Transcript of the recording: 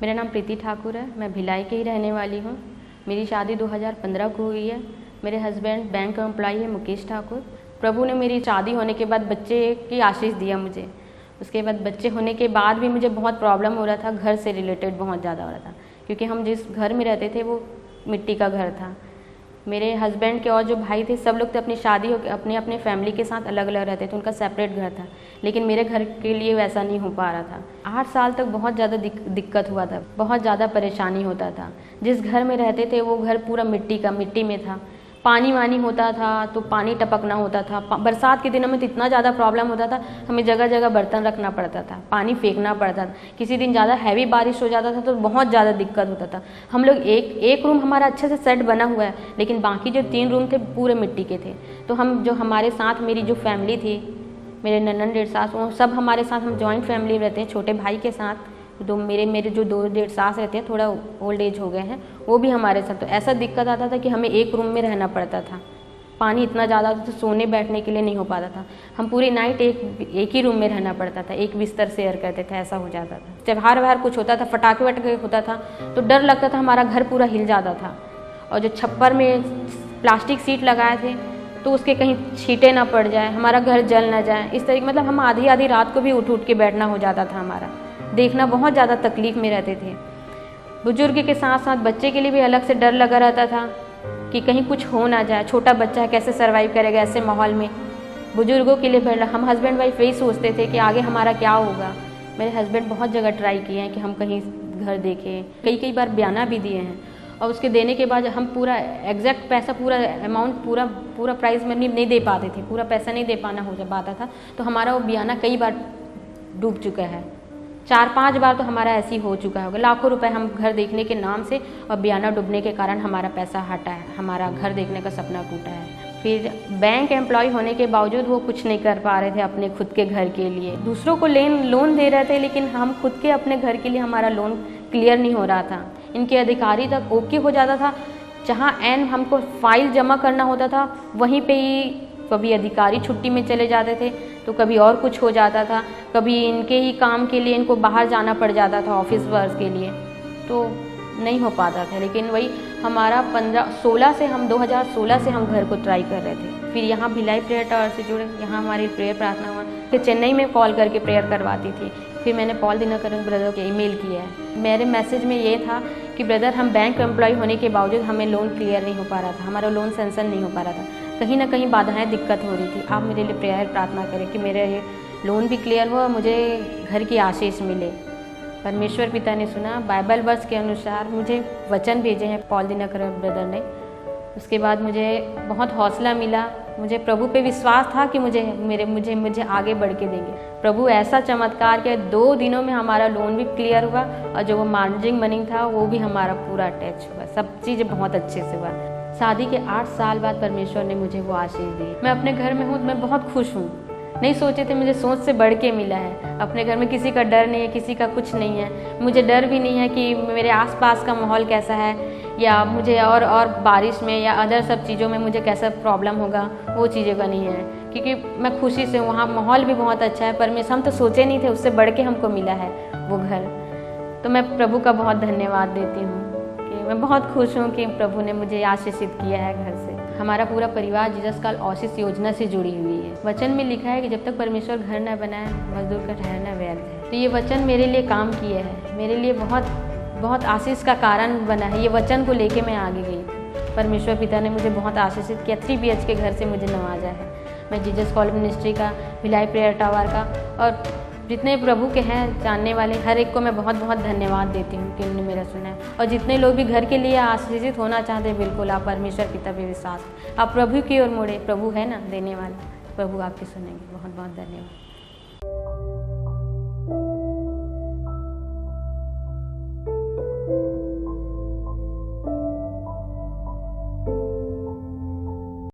मेरा नाम प्रीति ठाकुर है। मैं भिलाई की ही रहने वाली हूँ। मेरी शादी 2015 को हुई है। मेरे हस्बैंड बैंक का एम्प्लॉय है मुकेश ठाकुर। प्रभु ने मेरी शादी होने के बाद बच्चे की आशीष दिया मुझे। उसके बाद बच्चे होने के बाद भी मुझे बहुत प्रॉब्लम हो रहा था, घर से रिलेटेड बहुत ज़्यादा हो रहा था, क्योंकि हम जिस घर में रहते थे वो मिट्टी का घर था। मेरे हस्बैंड के और जो भाई थे सब लोग तो अपनी शादी हो अपने अपने फैमिली के साथ अलग अलग रहते थे, उनका सेपरेट घर था, लेकिन मेरे घर के लिए वैसा नहीं हो पा रहा था। 8 साल तक बहुत ज़्यादा दिक्कत हुआ था, बहुत ज़्यादा परेशानी होता था। जिस घर में रहते थे वो घर पूरा मिट्टी में था। पानी वानी होता था तो पानी टपकना होता था। बरसात के दिनों में तो इतना ज़्यादा प्रॉब्लम होता था, हमें जगह जगह बर्तन रखना पड़ता था, पानी फेंकना पड़ता था। किसी दिन ज़्यादा हैवी बारिश हो जाता था तो बहुत ज़्यादा दिक्कत होता था। हम लोग एक रूम हमारा अच्छे से सेट बना हुआ है, लेकिन बाकी जो 3 रूम थे पूरे मिट्टी के थे। तो हम जो हमारे साथ मेरी जो फैमिली थी, मेरे ननन डेढ़ सास, वो सब हमारे साथ, हम जॉइंट फैमिली रहते हैं छोटे भाई के साथ। तो मेरे जो 2 डेढ़ सास रहते हैं, थोड़ा ओल्ड एज हो गए हैं, वो भी हमारे साथ। तो ऐसा दिक्कत आता था कि हमें एक रूम में रहना पड़ता था। पानी इतना ज़्यादा था तो सोने बैठने के लिए नहीं हो पाता था। हम पूरी नाइट एक ही रूम में रहना पड़ता था, एक बिस्तर शेयर करते थे, ऐसा हो जाता था। त्योहार व्योहार कुछ होता था, पटाखे वटाखे होता था तो डर लगता था, हमारा घर पूरा हिल जाता था। और जो छप्पर में प्लास्टिक सीट लगाए थे तो उसके कहीं छींटे ना पड़ जाए, हमारा घर जल ना जाए, इस तरीके मतलब हम आधी रात को भी उठ के बैठना हो जाता था। हमारा देखना बहुत ज़्यादा तकलीफ़ में रहते थे। बुजुर्ग के साथ साथ बच्चे के लिए भी अलग से डर लगा रहता था कि कहीं कुछ हो ना जाए, छोटा बच्चा है कैसे सर्वाइव करेगा ऐसे माहौल में। बुजुर्गों के लिए हम हस्बैंड वाइफ यही सोचते थे कि आगे हमारा क्या होगा। मेरे हस्बैंड बहुत जगह ट्राई किए हैं कि हम कहीं घर देखें, कई बार बयाना भी दिए हैं, और उसके देने के बाद हम पूरा एग्जैक्ट पैसा, पूरा अमाउंट, पूरा प्राइस में नहीं दे पाते थे, पूरा पैसा नहीं दे पाना हो पाता था। तो हमारा वो बयाना कई बार डूब चुका है, 4-5 बार तो हमारा ऐसे ही हो चुका होगा। लाखों रुपए हम घर देखने के नाम से, और बयाना डूबने के कारण हमारा पैसा हटा है, हमारा घर देखने का सपना टूटा है। फिर बैंक एम्प्लॉय होने के बावजूद वो कुछ नहीं कर पा रहे थे अपने खुद के घर के लिए। दूसरों को लोन दे रहे थे, लेकिन हम खुद के अपने घर के लिए हमारा लोन क्लियर नहीं हो रहा था। इनके अधिकारी तक ओके हो जाता था, जहाँ एन हमको फाइल जमा करना होता था वहीं पे ही कभी अधिकारी छुट्टी में चले जाते थे, तो कभी और कुछ हो जाता था, कभी इनके ही काम के लिए इनको बाहर जाना पड़ जाता था ऑफिस वर्क के लिए, तो नहीं हो पाता था। लेकिन वही हमारा 2016 से हम घर को ट्राई कर रहे थे। फिर यहाँ भिलाई प्रेयर टावर से जुड़े, यहाँ हमारी प्रेयर प्रार्थना हुआ। फिर चेन्नई में कॉल करके प्रेयर करवाती थी। फिर मैंने पॉल दिनकर ब्रदर को ईमेल किया है। मेरे मैसेज में ये था कि ब्रदर, हम बैंक एम्प्लॉय होने के बावजूद हमें लोन क्लियर नहीं हो पा रहा था, हमारा लोन सेंक्शन नहीं हो पा रहा था, कहीं ना कहीं बाधाएं दिक्कत हो रही थी। आप मेरे लिए प्रेयर प्रार्थना करें कि मेरा ये लोन भी क्लियर हो और मुझे घर की आशीष मिले। परमेश्वर पिता ने सुना। बाइबल वर्स के अनुसार मुझे वचन भेजे हैं पॉल दिनकर ब्रदर ने। उसके बाद मुझे बहुत हौसला मिला, मुझे प्रभु पे विश्वास था कि मुझे आगे बढ़ के देंगे। प्रभु ऐसा चमत्कार किया, 2 दिनों में हमारा लोन भी क्लियर हुआ, और जो वो मार्जिन मनी था वो भी हमारा पूरा अटैच हुआ। सब चीज़ें बहुत अच्छे से हुआ। शादी के 8 साल बाद परमेश्वर ने मुझे वो आशीष दी। मैं अपने घर में हूँ, मैं बहुत खुश हूँ। नहीं सोचे थे, मुझे सोच से बढ़ के मिला है। अपने घर में किसी का डर नहीं है, किसी का कुछ नहीं है। मुझे डर भी नहीं है कि मेरे आसपास का माहौल कैसा है, या मुझे और बारिश में या अदर सब चीज़ों में मुझे कैसा प्रॉब्लम होगा, वो चीज़ों का नहीं है, क्योंकि मैं खुशी से, वहाँ माहौल भी बहुत अच्छा है। परमेश्वर, हम तो सोचे नहीं थे, उससे बढ़ के हमको मिला है वो घर। तो मैं प्रभु का बहुत धन्यवाद देती हूँ कि मैं बहुत खुश हूँ कि प्रभु ने मुझे आशीषित किया है घर से। हमारा पूरा परिवार जीसस कॉल आशीष योजना से जुड़ी हुई है। वचन में लिखा है कि जब तक परमेश्वर घर न बनाए, मजदूर का ठहरना व्यर्थ है। तो ये वचन मेरे लिए काम किया है, मेरे लिए बहुत आशीष का कारण बना है। ये वचन को लेके मैं आगे गई। परमेश्वर पिता ने मुझे बहुत आशीषित किया, 3 BH के घर से मुझे नवाजा है। मैं जीसस कॉल मिनिस्ट्री का, भिलाई प्रेयर टावर का, और जितने प्रभु के हैं जानने वाले हर एक को मैं बहुत धन्यवाद देती हूँ कि उन्होंने मेरा सुना है। और जितने लोग भी घर के लिए आशीषित होना चाहते हैं, बिल्कुल आप परमेश्वर पिता पे विश्वास, आप प्रभु की ओर मुड़े। प्रभु है ना देने वाला, प्रभु आपकी सुनेंगे। बहुत धन्यवाद।